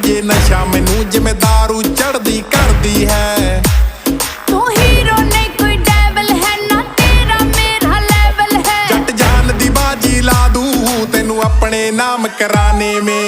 ਜੇ ਨਸ਼ਾ ਮੈਨੂੰ ਜਿਵੇਂ ਦਾਰੂ ਚੜਦੀ ਕਰਦੀ ਹੈ। ਤੂੰ ਹੀਰੋ ਨਹੀਂ ਕੋਈ ਡੈਵਲ ਹੈ ਨਾ, ਤੇਰਾ ਮੇਰਾ ਲੈਵਲ ਹੈ। ਜੱਟ ਜਾਨ ਦੀ ਬਾਜੀ ਲਾ ਦੂੰ ਤੈਨੂੰ ਆਪਣੇ ਨਾਮ ਕਰਾਨੇ ਮੇ।